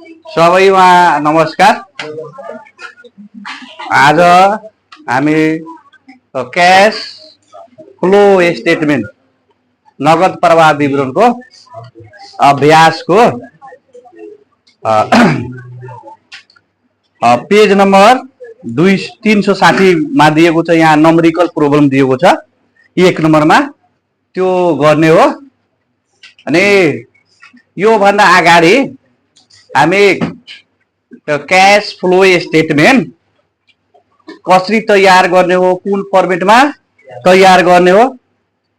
सबैमा नमस्कार। आज हामी क्याश फ्लो स्टेटमेन्ट नगद प्रवाह विवरणको अभ्यासको पेज नम्बर 360 मा दिएको छ। यहाँ नम्बरिकल प्रोब्लम दिएको छ 1 नम्बरमा, त्यो गर्ने हो। अनि यो भन्दा अगाडि हामी क्याश फ्लो स्टेटमेन्ट कसरी तयार गर्ने हो, कुन फर्मेटमा तयार गर्ने हो,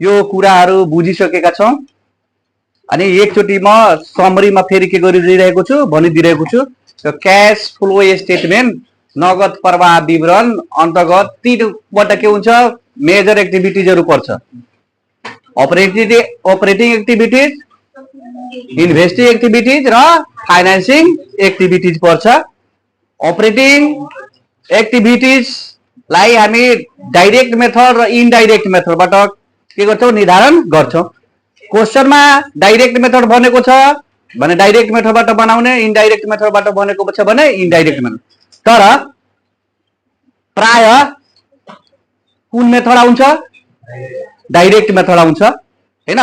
यो कुराहरू बुझिसकेका छौँ। अनि एकचोटि म समरीमा फेरि के गरिदिइरहेको छु भनिदिइरहेको छु। क्याश फ्लो स्टेटमेन्ट नगद प्रवाह विवरण अन्तर्गत 3वटा के हुन्छ, मेजर एक्टिभिटिजहरू पर्छ। अपरेटिङ एक्टिभिटिज, इन्भेस्टिङ एक्टिभिटिज र फाइनेन्सिङ एक्टिभिटिज पर्छ। अपरेटिङ एक्टिभिटिजलाई हामी डाइरेक्ट मेथड र इनडाइरेक्ट मेथडबाट के गर्छौँ, निर्धारण गर्छौँ। क्वेसनमा डाइरेक्ट मेथड भनेको छ भने डाइरेक्ट मेथडबाट बनाउने, इनडाइरेक्ट मेथडबाट बनेको छ भने इनडाइरेक्ट मेथड। तर प्राय कुन मेथड आउँछ, डाइरेक्ट मेथड आउँछ हैन।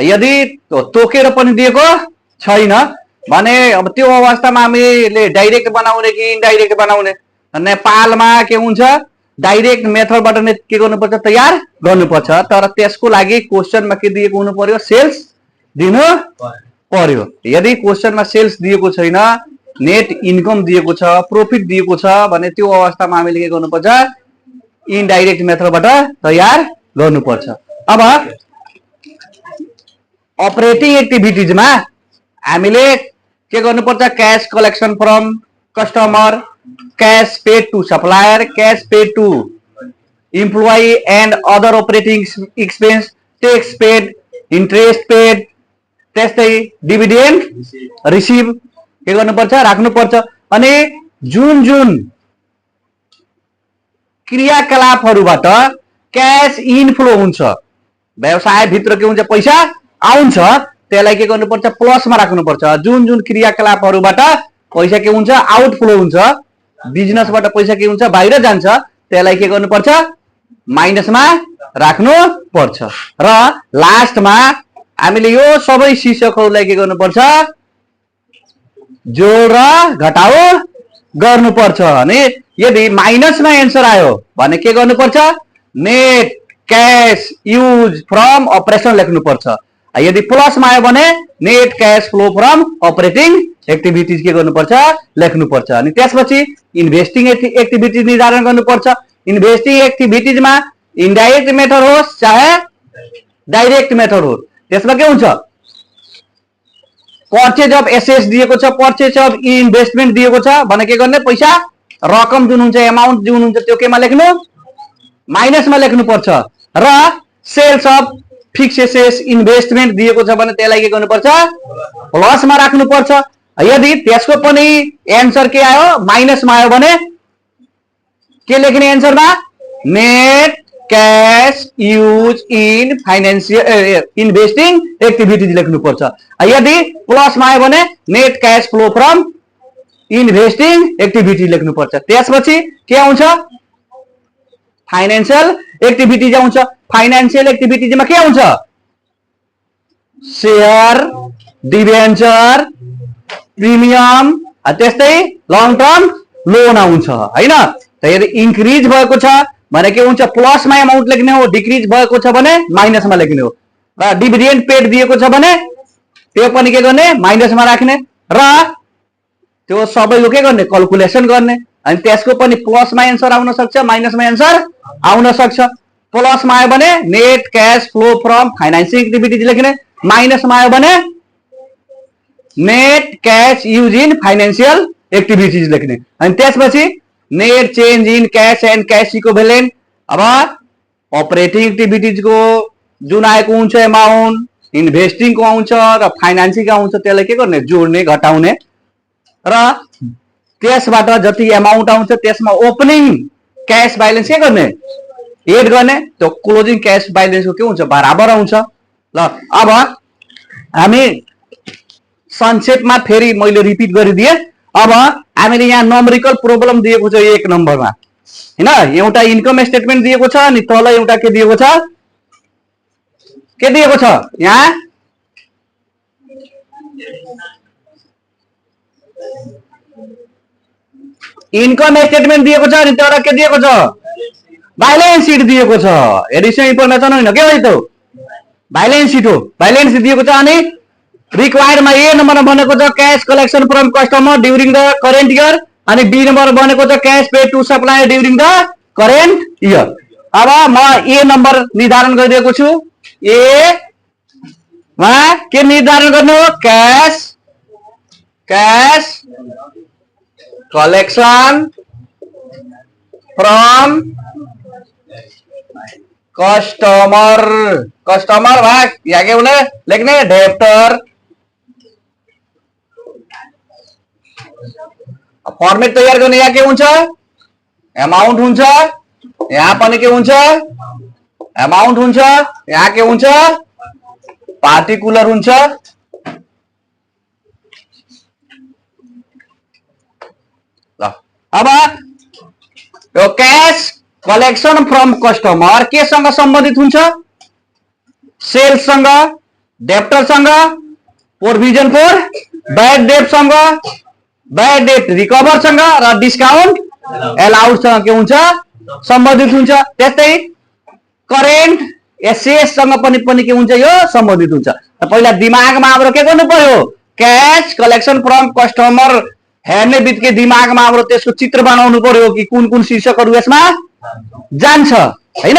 यदि तोकेर पनि दिएको छैन भने अब त्यो अवस्थामा हामीले डाइरेक्ट बनाउने कि इनडाइरेक्ट बनाउने। नेपालमा के हुन्छ, डाइरेक्ट मेथडबाट नै के गर्नुपर्छ, तयार गर्नुपर्छ। तर त्यसको लागि क्वेसनमा के दिएको हुनु पर्यो, सेल्स दिनु पर्यो। यदि क्वेसनमा सेल्स दिएको छैन, नेट इन्कम दिएको छ, प्रॉफिट दिएको छ भने त्यो अवस्थामा हामीले के गर्नुपर्छ, इनडाइरेक्ट मेथडबाट तयार गर्नुपर्छ। अब अपरेटिङ एक्टिभिटिजमा हामीले के गर्नुपर्छ, cash collection from customer, cash paid to supplier, cash paid to employee and other operating expense, tax paid, interest paid, त्यस्तै डिभिडेन्ड रिसिभ के गर्नुपर्छ, राख्नुपर्छ। अनि जुन जुन क्रियाकलापहरूबाट क्याश इनफ्लो हुन्छ, व्यवसाय भित्र के हुन्छ, पैसा आउँछ, त्यसलाई के गर्नुपर्छ, प्लसमा राख्नुपर्छ। जुन जुन क्रियाकलापहरूबाट पैसा के हुन्छ, आउटफ्लो हुन्छ, बिजनेसबाट पैसा के हुन्छ, बाहिर जान्छ, त्यसलाई के गर्नुपर्छ, माइनसमा राख्नुपर्छ। र लास्टमा हामीले यो सबै शीर्षकहरूलाई के गर्नुपर्छ, जोड र घटाउ गर्नुपर्छ। अनि यदि माइनसमा एन्सर आयो भने के गर्नुपर्छ, net cash use from operation लेख्नुपर्छ। यदि प्लसमा आयो भने net cash flow from operating activities के गर्नुपर्छ, लेख्नुपर्छ। अनि त्यसपछि इन्भेस्टिङ एक्टिभिटिज निर्धारण गर्नुपर्छ। इन्भेस्टिङ एक्टिभिटिजमा इनडाइरेक्ट मेथड होस् चाहे डाइरेक्ट मेथड होस्, त्यसमा के हुन्छ, पर्चेज अफ एसेट्स दिएको छ, पर्चेज अफ इन्भेस्टमेन्ट दिएको छ भने के गर्ने, पैसा रकम जुन हुन्छ, एमाउन्ट जुन हुन्छ, त्यो केमा लेख्नु, माइनसमा लेख्नुपर्छ। र sales of fixed assets investment दिएको छ भने त्यसलाई के गर्नुपर्छ, प्लसमा राख्नुपर्छ। यदि त्यसको पनि एन्सर के आयो, माइनसमा आयो भने के लेख्ने एन्सरमा, net cash use in financial investing activities लेख्नुपर्छ। यदि प्लसमा आयो भने net cash flow from investing activities लेख्नुपर्छ। त्यसपछि के आउँछ, फाइनेन्शियल एक्टिभिटिज आउँछ। फाइनेन्शियल एक्टिभिटिजमा के आउँछ, सेयर, डिभेन्चर, प्रिमियम, त्यस्तै लङ टर्म लोन आउँछ हैन। यदि इन्क्रिज भएको छ भने के हुन्छ, प्लसमा एमाउन्ट लेख्ने हो, डिक्रिज भएको छ भने माइनसमा लेख्ने हो। र डिभिडेन्ड पेड दिएको छ भने त्यो पनि के गर्ने, माइनसमा राख्ने। र त्यो सबैको के गर्ने, क्याल्कुलेसन गर्ने। अनि त्यसको पनि प्लसमा एन्सर आउन सक्छ, माइनसमा एन्सर आउन सक्छ। प्लसमा आयो भने net cash flow from financing activities लेख्ने, माइनसमा आयो भने net cash use in financial activities लेख्ने। अनि त्यसपछि net change in cash and cash equivalent. अब अपरेटिङ एक्टिभिटिजको जुन आएको हुन्छ एमाउन्ट, इन्भेस्टिङको आउँछ र फाइनेन्सिङको आउँछ, त्यसलाई के गर्ने, जोड्ने, घटाउने। र त्यसबाट जति एमाउन्ट आउँछ त्यसमा ओपनिङ क्याश ब्यालेन्स के गर्ने, एड गर्ने। त्यो क्लोजिङ क्याश ब्यालेन्सको के हुन्छ, बराबर आउँछ। ल अब हामी संक्षेपमा फेरि मैले रिपिट गरिदिएँ। अब हामीले यहाँ नम्बरिकल प्रोब्लम दिएको छ 1 नम्बरमा हैन। एउटा इन्कम स्टेटमेन्ट दिएको छ अनि तल एउटा के दिएको छ, यहाँ इन्कम स्टेटमेन्ट दिएको छ अनि तल के दिएको छ, बैलेन्स सिट दिएको छ। एडिसनल इन्फर्मेसन होइन के हो त, बैलेन्स सिट हो। बैलेन्स सिट दिएको छ अनि रिक्वायर्डमा ए नम्बरमा भनेको छ cash collection from customer during the current year अनि बी नम्बर भनेको छ cash pay to supplier during the current year. अब म ए नम्बर निर्धारण गरिदिएको छु। ए मा के निर्धारण गर्नु हो, क्याश कलेक्सन फ्रम कस्टमर भाग यहाँ के हुने लेख्ने डेप्टर। फर्मेट तयार गर्ने यहाँ के हुन्छ, अमाउन्ट हुन्छ, यहाँ पनि के हुन्छ, अमाउन्ट हुन्छ, यहाँ के हुन्छ, पार्टिकुलर हुन्छ। अब यो क्याश कलेक्सन फ्रम कस्टमर केसँग सम्बन्धित हुन्छ, सेल्ससँग, डेप्टरसँग, प्रोभिजन फर ब्याड डेटसँग, ब्याड डेट रिकभरसँग र डिस्काउन्ट एलाउडसँग के हुन्छ, सम्बन्धित हुन्छ। त्यस्तै करेन्ट एसेससँग पनि के हुन्छ, यो सम्बन्धित हुन्छ। पहिला दिमागमा हाम्रो के गर्नु पर्यो, क्याश कलेक्सन फ्रम कस्टमर हेर्ने बित्तिकै दिमागमा हाम्रो त्यसको चित्र बनाउनु पर्यो कि कुन कुन शीर्षकहरू यसमा जान्छ हैन।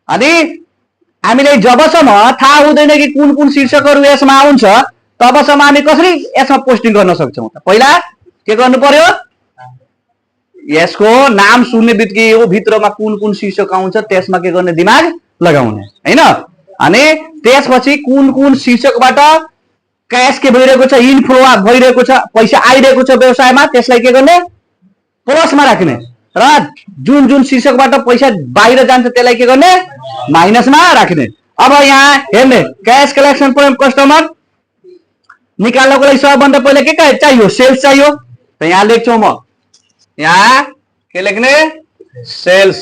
अनि हामीले जबसम्म थाहा हुँदैन कि कुन कुन शीर्षकहरू यसमा आउँछ तबसम्म हामी कसरी यसमा पोस्टिङ गर्न सक्छौँ त, पहिला के गर्नु पर्यो, यसको नाम सुन्ने बित्तिकै यो भित्रमा कुन कुन शीर्षक आउँछ त्यसमा के गर्ने, दिमाग लगाउने हैन। अनि त्यसपछि कुन कुन शीर्षकबाट क्याश के भइरहेको छ, इनफ्लो भइरहेको छ, पैसा आइरहेको छ व्यवसायमा, त्यसलाई के गर्ने, प्लसमा राख्ने र जुन जुन शीर्षकबाट पैसा बाहिर जान्छ त्यसलाई के गर्ने, माइनसमा राख्ने। अब यहाँ हेर्ने क्याश कलेक्सन फ्रम कस्टमर निकाल्नको लागि सबभन्दा पहिला के चाहियो, सेल्स चाहियो। त यहाँ लेख्छौँ म, यहाँ के लेख्ने, सेल्स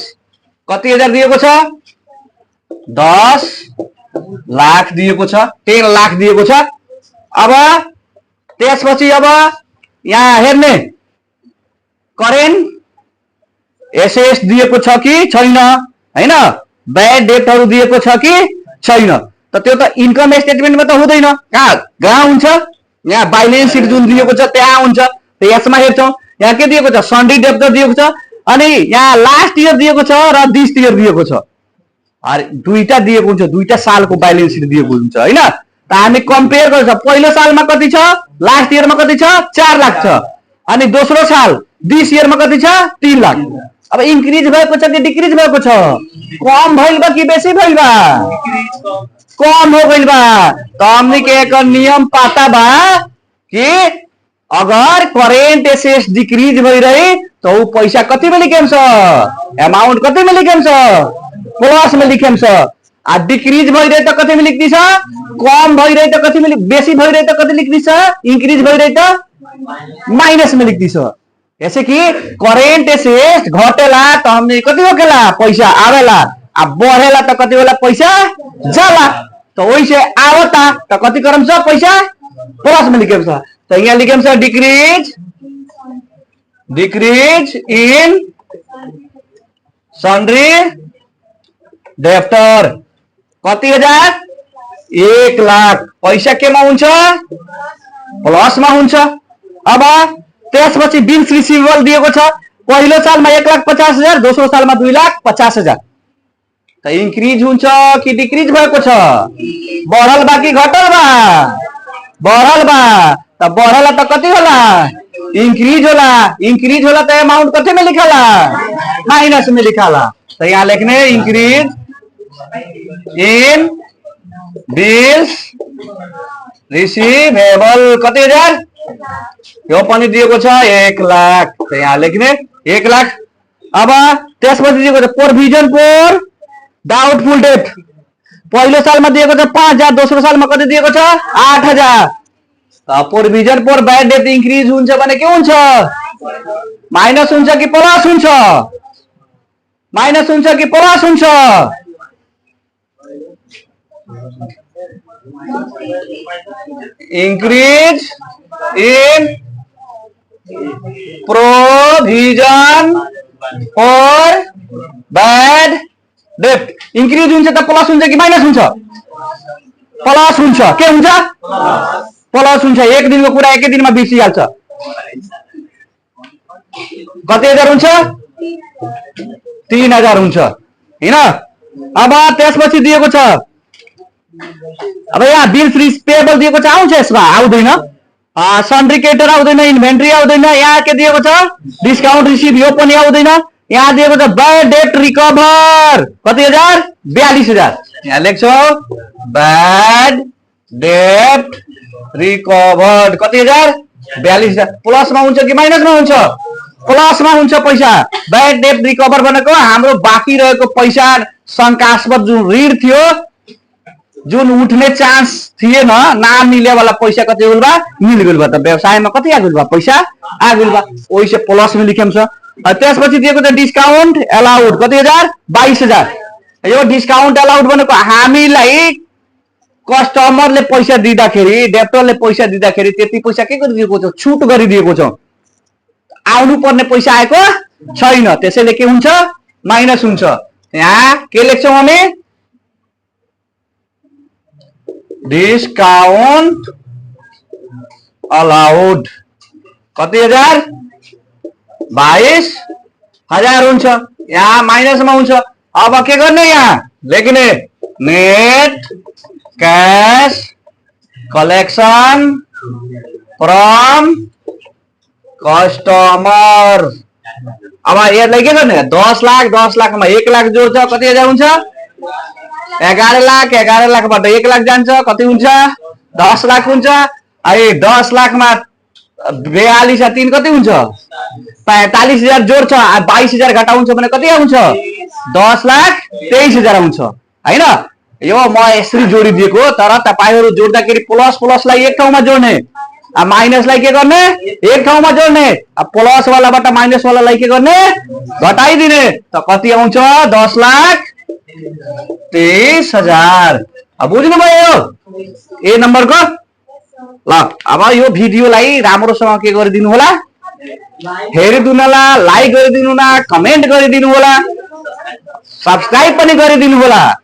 कति हजार दिएको छ, 10 लाख दिएको छ, 10 लाख दिएको छ। अब त्यसपछि अब यहाँ हेर्ने करेन्ट एसेस दिएको छ कि छैन हैन, ब्याड डेटहरू दिएको छ कि छैन। त त्यो त इन्कम स्टेटमेन्टमा त हुँदैन, कहाँ हुन्छ, यहाँ बैलेन्स सिट जुन दिएको छ त्यहाँ हुन्छ। त यसमा हेर्छौँ यहाँ के दिएको छ, सन्डी डेप्टर दिएको छ अनि यहाँ लास्ट इयर दिएको छ र दिस इयर दिएको छ। अरे दुईटा दिएको हुन्छ, दुईटा सालको बैलेन्स सिट दिएको हुन्छ हैन। त हामी कम्पेयर गर्छ, पहिलो सालमा कति छ, लास्ट इयरमा कति छ, 4 लाख छ अनि दोस्रो साल दिस इयरमा कति छ, 3 लाख। अब इन्क्रिज भएको छ कि डिक्रिज भएको छ, कम भइल बा कि बेसी भइल बा, कम हो गइल बा। त हमनी के एक नियम पता बा कि अगर करेन्ट एसेस डिक्रिज भइरहे तो ऊ पैसा कति में लिखेम छ, अमाउन्ट कति में लिखेम छ, प्लस में लिखेम छ। आ डिक्रिज भइरहे त कति में लिख्दी छ, कम भइरहे त कति में, बेसी भइरहे त कति लिख्दी छ, इंक्रिज भइरहे त माइनस में लिख्दी छ। ऐसे कि करेन्ट एसेस घटेला त हमने कति होकेला, पैसा आवेला, आ बढ़ेला त कति होला, पैसा जाला। तो वैसे आवता त कति करम छ, पैसा प्लस में लिखेम छ। तो यहाँ लिखेम छ डिक्रीज इन सन्ड्री डेप्टर कति हजार, 1 लाख पैसा केमा हुन्छ, प्लसमा हुन्छ। अब त्यसपछि बिल्स रिसिभेबल दिएको छ, पहिलो सालमा 1,50,000, दोस्रो सालमा 2,50,000। त इन्क्रिज हुन्छ कि डिक्रिज भएको छ, बढल बा कि घटल बा, बढल बा। त बढ़ला त कति होला, इंक्रीज होला, इंक्रीज होला तो अमाउंट कति में लिखाला, माइनस में लिखाला। तो यहाँ लिखने इंक्रीज इन बिल्स रिसीवेबल कति हजार, यो पनि दिएको छ 1 लाख। तो यहाँ लेख्ने 1 लाख। अब त्यसपछि दिएको छ प्रोभिजन फर डाउटफुल डेट, पहिलो सालमा दिएको छ 5,000, दोस्रो सालमा कति दिएको छ 8,000। Provision for bad debt increase हुन्छ भने के हुन्छ? माइनस हुन्छ कि प्लस हुन्छ? माइनस हुन्छ कि प्लस हुन्छ? Increase in provision for bad debt increase हुन्छ त प्लस हुन्छ कि माइनस हुन्छ? प्लस हुन्छ। के हुन्छ? प्लस हुन्छ। एक दिनको कुरा एकै दिनमा बिर्सिहाल्छ। कति हजार हुन्छ? 3000 हुन्छ हैन? अब त्यसपछि दिएको छ, अब यहाँ बिल्स रिपेबल दिएको छ, आउँछ यसमा? आउँदैन। सन्ड्री क्रेडिटर आउँदैन, इन्भेन्ट्री आउँदैन। यहाँ के दिएको छ? डिस्काउन्ट रिसिभ, यो पनि आउँदैन। यहाँ दिएको छ ब्याड डेट रिकभर, कति हजार? 42000। यहाँ लेख्छौ ब्याड डेट रिकभर्ड, कति हजार? 42000। प्लसमा हुन्छ कि माइनसमा हुन्छ? प्लसमा हुन्छ पैसा। ब्याड डेट रिकभर भनेको हाम्रो बाँकी रहेको पैसा, शंकास्पद जुन ऋण थियो, जुन उठ्ने चान्स थिएन, नमिले वाला पैसा कति गइल बा? मिल गइल बा। त व्यवसायमा कति आ गइल बा? पैसा आ गइल बा। ओइसे प्लस में लेखेम छ। त्यसपछि दिएको छ डिस्काउन्ट अलाउड, कति हजार? 22000। यो डिस्काउन्ट अलाउड भनेको हामीलाई कस्टमरले पैसा दिँदाखेरि, डेप्टरले पैसा दिँदाखेरि त्यति पैसा के गरिदिएको छ? छुट गरिदिएको छ। आउनु पर्ने पैसा आएको छैन, त्यसैले के हुन्छ? माइनस हुन्छ। यहाँ के लेख्छौं हामी? डिस्काउन्ट अलाउड, कति हजार? 22000 हुन्छ। यहाँ माइनसमा हुन्छ। अब के गर्ने? यहाँ लेख्ने net cash collection from customer. अब यसलाई के गर्ने? 10 लाख, 10 लाखमा 1 लाख जोड्छ, कति हजार हुन्छ? 11 लाख, 11 लाखबाट 1 लाख जान्छ, कति हुन्छ? 10 लाख हुन्छ। अरे 10 लाखमा 42 3 कति हुन्छ? 45000 जोड्छ, 22000 घटा हुन्छ भने कति आउँछ? 10,23,000 आउँछ हैन? यो म यसरी जोडिदिएको, तर तपाईहरु जोड्दाखेरि प्लस प्लसलाई एक ठाउँमा जोड्ने, माइनसलाई के गर्ने? एक ठाउँमा जोड्ने। प्लस वालाबाट माइनस वालालाई के गर्ने? घटाइदिने। त कति आउँछ? 10,23,000। बुझ्नु भयो ए नम्बरको? ल अब यो भिडियोलाई राम्रोसँग के गरिदिनु होला? हेरिदिनु होला, लाइक गरिदिनु होला, कमेन्ट गरिदिनु होला, सब्स्क्राइब पनि गरिदिनु होला।